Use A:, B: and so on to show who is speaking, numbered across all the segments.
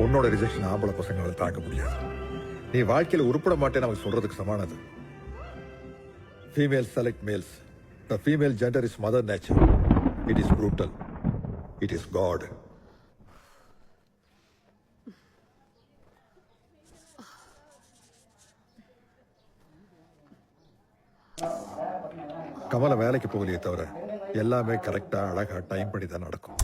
A: உன்னோட ரிஜெக்ஷன் ஆம்பளை பசங்களால தாங்க முடியாது. நீ வாழ்க்கையில உருப்பட மாட்டேன்னு அவங்க சொல்றதுக்கு சமானது. Females select males. The female gender is mother nature. It is brutal. It is God. கமல வேலைக்கு போகலையே தவிர எல்லாமே கரெக்டா அழகா டைம் பண்ணி தான் நடக்கும்.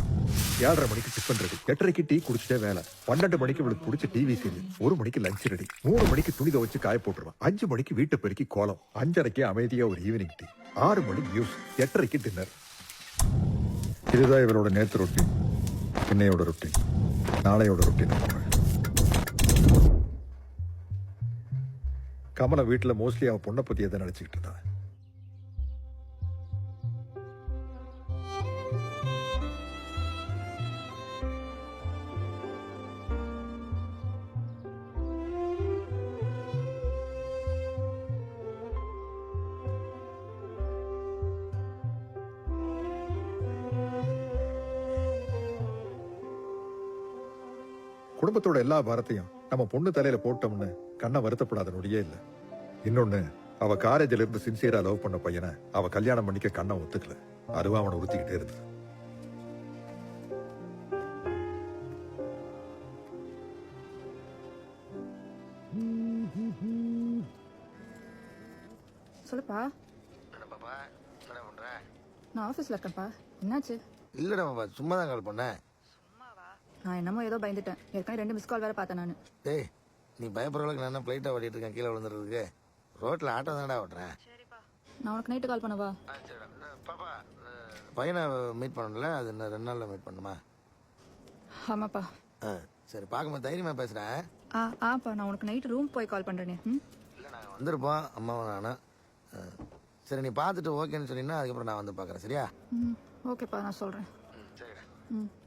A: 7:30 மணிக்கு டிஃபன் ரெடி, 8:30க்கு டீ குடிச்சிட்டே வேலை, 12 மணிக்கு இவளுக்கு பிடிச்ச டிவி சீரியல், 1 மணிக்கு லஞ்ச் ரெடி, 3 மணிக்கு துணி துவைச்சு காய போட்டுருவான், 5 மணிக்கு வீட்டை பெருக்கி கோலம், 5:30க்கு அமைதியா ஒரு ஈவினிங் டீ, 6 மணி நியூஸ், 8:30க்கு டின்னர். இதுதான் இவரோட நேற்று ரொட்டீன், இன்னையோட ரொட்டீன், நாளையோட ரொட்டீன். கமல வீட்டுல மோஸ்ட்லி அவன் பொண்ணை பத்தி எதை நினைச்சுக்கிட்டு இருந்தான். குடும்பத்தோட எல்லா பாரத்தையும் நம்ம பொண்ணு தலையில போட்டோம்னு கண்ணை வருத்தப்படாத நொடியே இல்ல. இன்னொன்னு, அவ காலேஜ்ல இருந்து சின்சியரா லவ் பண்ண பையனை அவ கல்யாணம் பண்ணிக்க கண்ணை ஒத்துக்கல. அதுவா அவனை உறுத்திக்கிட்டே இருந்து.
B: சொல்லுப்பா.
C: பாப்பா என்ன பண்ற?
B: நான் ஆஃபீஸில் இருக்கேன்ப்பா. என்னாச்சு?
C: இல்லடா பாப்பா, சும்மா தான் கால் பண்ணேன்.
B: நான் என்னமோ ஏதோ பயந்துட்டேன். ஏற்கனவே 2 மிஸ் கால் வேற பார்த்தேன் நான்.
C: டேய், நீ பயப்படுற அளவுக்கு நான் என்ன பிளைட்டா ஓட்டிட்டு இருக்கேன் கீழே விழுந்துறதுக்கு? ரோட்ல ஆட்டோ தானடா ஓட்டுறேன்.
B: நான் உனக்கு நைட்டு கால் பண்ணவா?
C: பாப்பா, பையனை மீட் பண்ணல, அது இன்னும் 2 நாள்ல மீட் பண்ணுமா?
B: ஆமாப்பா.
C: சரி, பார்க்கும்போது தைரியமா பேசுறேன்.
B: ஆப்பா, நான் உனக்கு நைட்டு ரூம் போய் கால் பண்ணுறேனே.
C: இல்லை, நாங்கள் வந்திருப்போம் அம்மாவும் நானும். சரி, நீ பார்த்துட்டு ஓகேன்னு சொன்னீங்கன்னா அதுக்கப்புறம் நான் வந்து பார்க்குறேன். சரியா?
B: ஓகேப்பா, நான் சொல்கிறேன்.
C: சரிடா.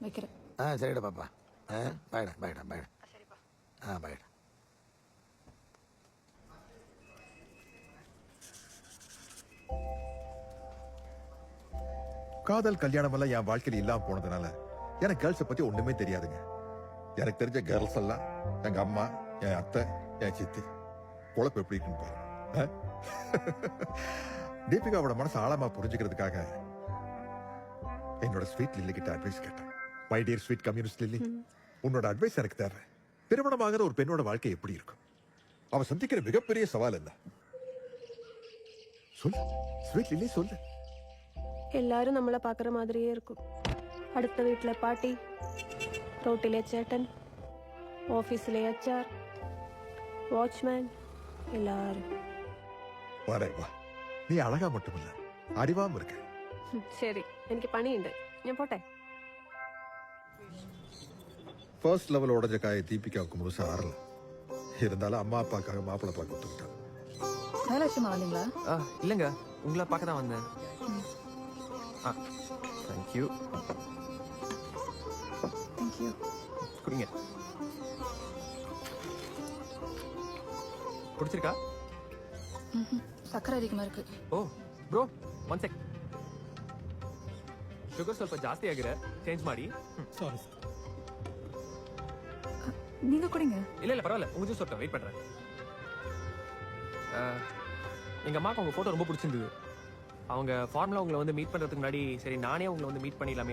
B: வைக்கிறேன்.
C: சரிடா பாப்பா. பாய்டா பாய்டா பாய்டா.
B: சரிப்பா.
C: பாய்டா.
A: காதல் கல்யாணம் எல்லாம் என் வாழ்க்கையில இல்லாம போனதுனால எனக்கு கேர்ள்ஸை பத்தி ஒண்ணுமே தெரியாதுங்க. எனக்கு தெரிஞ்ச கேர்ள்ஸ் எல்லாம் எங்க அம்மா, என் அத்தை, என் சித்தி. பொழப்பு எப்படி இருக்குன்னு பாருங்க. தீபிகாவோட மனசு ஆழமா புரிஞ்சுக்கிறதுக்காக என்னோட ஸ்வீட் லில்லி கிட்ட அட்வைஸ் கேட்டேன். My dear sweet communist Lily, உன்னோட அட்வைஸ் எனக்கு தேவை. திருமணமாகிற ஒரு பெண்ணோட வாழ்க்கை எப்படி இருக்கும்? அவ சந்திக்கிற மிகப்பெரிய சவால் என்ன? சொல்லு ஸ்வீட் லில்லி, சொல்லு.
D: எல்லாரும் நம்மளை பார்க்குற மாதிரியே இருக்கும். அடுத்த வீட்டில் பாட்டி, ரோட்டிலே சேட்டன், ஆஃபீஸில் HR, வாட்ச்மேன், எல்லாரும்.
A: வரே வா, நீ அழகா மட்டுமில்ல, அறிவாம இருக்க.
D: ശരി, എനിക്ക് പണിയുണ്ട്, ഞാൻ പോട്ടെ.
A: ஃபர்ஸ்ட் லெவல் உடஞ்ச காய தீபிகாவுக்கு முழுசா ஆறல. இருந்தாலும் அம்மா அப்பாக்காக மாப்பிள்ளை பார்க்க ஒத்துக்கிட்டான்.
B: வேலை விஷயமா வந்தீங்களா?
E: இல்லைங்க, உங்களை பார்க்க தான் வந்தேன். தேங்க்யூ.
B: தேங்க்யூ.
E: குடிங்க. பிடிச்சிருக்கா?
B: சக்கரை அதிகமாக இருக்கு.
E: ஓ ಬ್ರೋ, 1 ಸೆಕ್. ಶುಗರ್ ಸ್ವಲ್ಪ ಜಾಸ್ತಿ ಆಗಿದೆ, ಚೇಂಜ್ ಮಾಡಿ. Sorry sir.
B: நீங்க குடிங்க.
E: இல்ல பரவாயில்ல, உங்க ஜூஸ் வெயிட் பண்றேன். எங்க அம்மாக்கு உங்க போட்டோ ரொம்ப பிடிச்சிருந்தது. அவங்க ஃபார்முலா உங்களை வந்து மீட் பண்றதுக்கு முன்னாடி சரி நானே உங்களை வந்து மீட் பண்ணிடலாமே